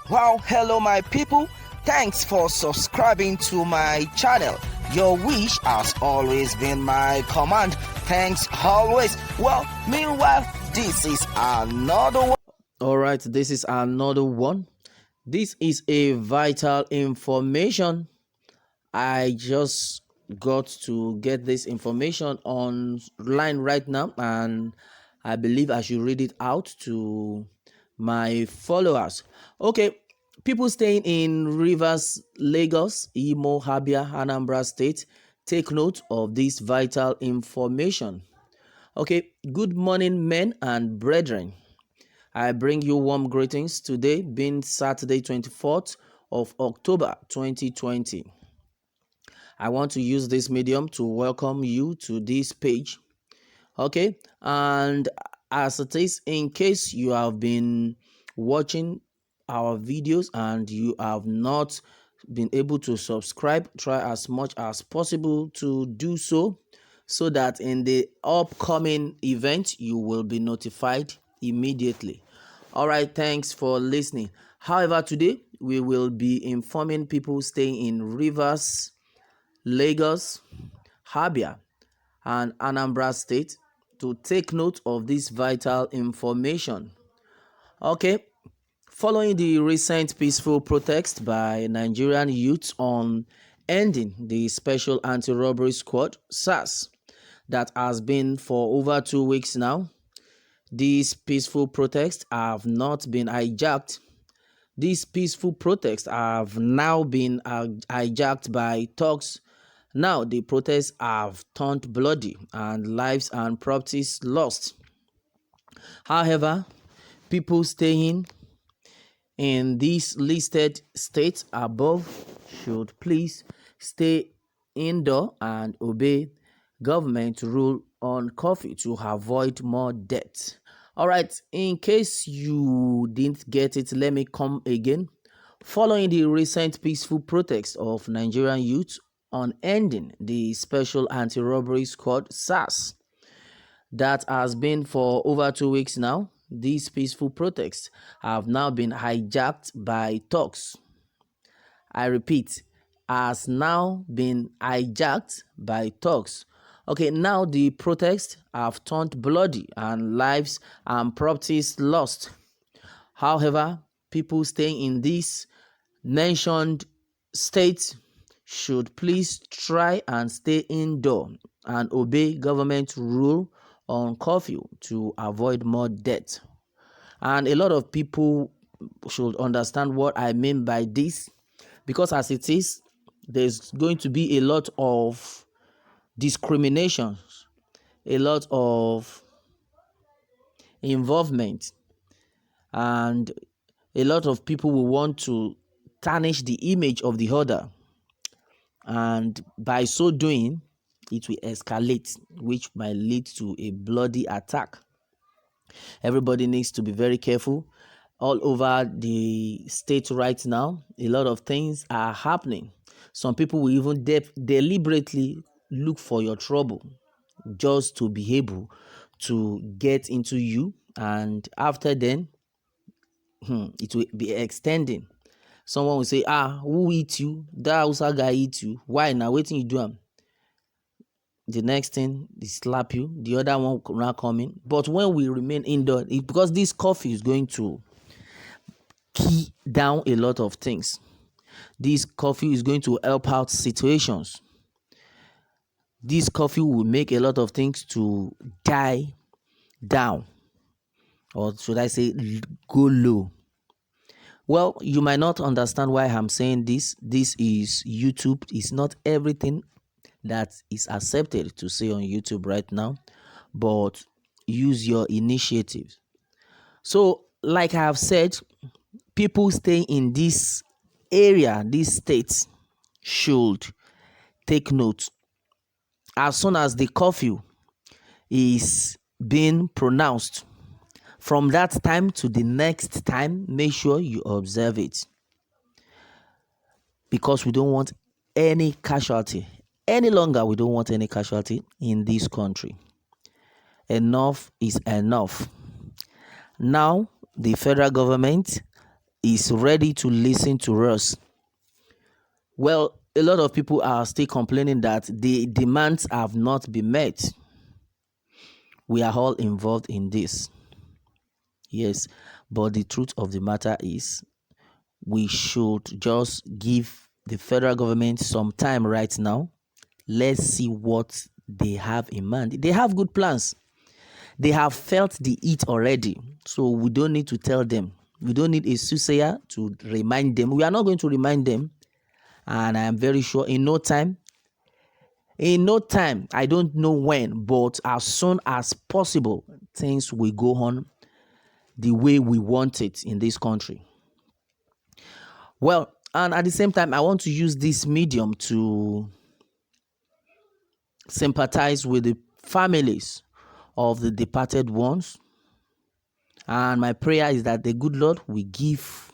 Well, hello my people. Thanks for subscribing to my channel. Your wish has always been my command. Thanks always. Well, meanwhile, this is another one. All right, this is another one. This is a vital information. I just got to get this information online right now, and I believe I should read it out to my followers. Okay, people staying in Rivers, Lagos, Imo, Abia, Anambra State, take note of this vital information. Okay, good morning, men and brethren. I bring you warm greetings today, being Saturday, 24th of October, 2020. I want to use this medium to welcome you to this page. Okay, and as it is, in case you have been watching our videos and you have not been able to subscribe, try as much as possible to do so that in the upcoming event you will be notified immediately. All right, thanks for listening. However, today we will be informing people staying in Rivers, Lagos, Abia, and Anambra State to take note of this vital information. Okay, following the recent peaceful protest by Nigerian youths on ending the Special Anti-Robbery Squad (SARS) that has been for over 2 weeks now, these peaceful protests have not been hijacked. These peaceful protests have now been hijacked by thugs. Now the protests have turned bloody and lives and properties lost. However, people staying in these listed states above should please stay indoor and obey government rule on curfew to avoid more deaths. All right, in case you didn't get it, let me come again. Following the recent peaceful protest of Nigerian youth on ending the Special Anti-Robbery Squad (SARS) that has been for over 2 weeks now, these peaceful protests have now been hijacked by thugs. I repeat, has now been hijacked by thugs. Okay, now the protests have turned bloody and lives and properties lost. However, people staying in these mentioned states should please try and stay indoor and obey government rule on curfew to avoid more death. And a lot of people should understand what I mean by this, because as it is, there's going to be a lot of discrimination, a lot of involvement, and a lot of people will want to tarnish the image of the other, and by so doing it will escalate, which might lead to a bloody attack. Everybody needs to be very careful. All over the state right now, a lot of things are happening. Some people will even deliberately look for your trouble just to be able to get into you, and after then it will be extending. Someone will say, who eat you? That Hausa guy eat you. Why now? Waiting you do am. The next thing they slap you, the other one will not come in. But when we remain indoor, because this coffee is going to key down a lot of things. This coffee is going to help out situations. This coffee will make a lot of things to die down, or should I say go low. Well, you might not understand why I'm saying this. This is YouTube. It's not everything that is accepted to say on YouTube right now, but use your initiative. So, like I have said, people staying in this area, these states, should take note. As soon as the curfew is being pronounced, from that time to the next time, make sure you observe it, because we don't want any casualty any longer. We don't want any casualty in this country. Enough is enough. Now the federal government is ready to listen to us. Well, a lot of people are still complaining that the demands have not been met. We are all involved in this. Yes, but the truth of the matter is we should just give the federal government some time right now. Let's see what they have in mind. They have good plans. They have felt the heat already. So we don't need to tell them. We don't need a soothsayer to remind them. We are not going to remind them. And I am very sure in no time, I don't know when, but as soon as possible, things will go on the way we want it in this country. Well, and at the same time, I want to use this medium to sympathize with the families of the departed ones. And my prayer is that the good Lord will give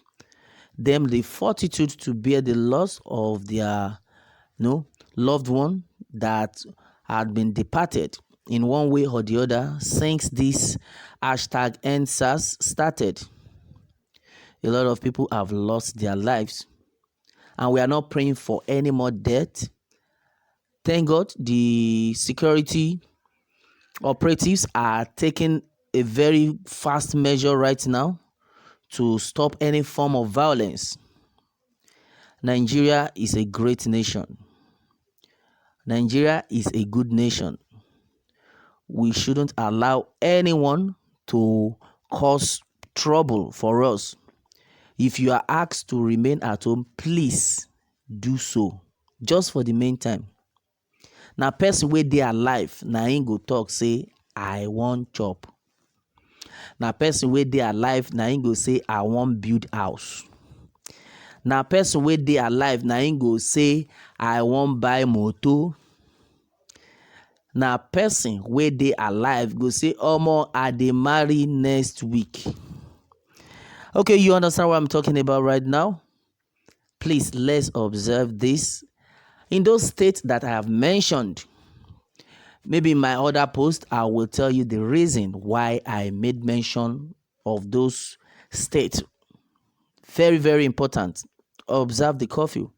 them the fortitude to bear the loss of their loved one that had been departed in one way or the other since this hashtag #EndSARS started. A lot of people have lost their lives, and we are not praying for any more death. Thank God the security operatives are taking a very fast measure right now to stop any form of violence. Nigeria is a great nation. Nigeria is a good nation. We shouldn't allow anyone to cause trouble for us. If you are asked to remain at home, please do so, just for the meantime. Now, person wey dey alive, na him go talk say, I wan chop. Now, person wey dey alive, na him go say, I wan build house. Now, person wey dey alive, na him go say, I wan buy motor. Now, person wey dey alive go say, omo, I dey marry next week. Okay, you understand what I'm talking about right now? Please, let's observe this. In those states that I have mentioned, maybe in my other post, I will tell you the reason why I made mention of those states. Very, very important. Observe the curfew.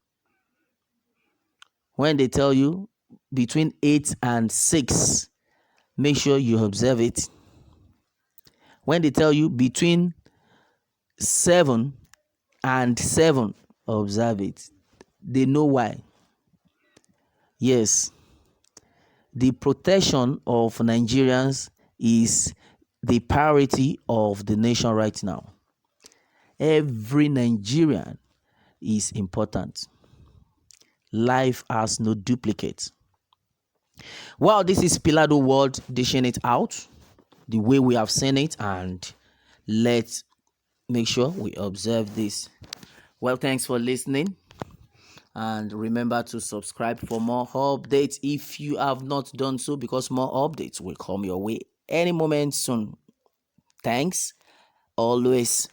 When they tell you between 8 and 6, make sure you observe it. When they tell you between 7 and 7, observe it. They know why. Yes, the protection of Nigerians is the priority of the nation right now. Every Nigerian is important. Life has no duplicate. Well, this is Pilado World dishing it out the way we have seen it, and let's make sure we observe this. Well, thanks for listening, and remember to subscribe for more updates if you have not done so, because more updates will come your way any moment soon. Thanks always.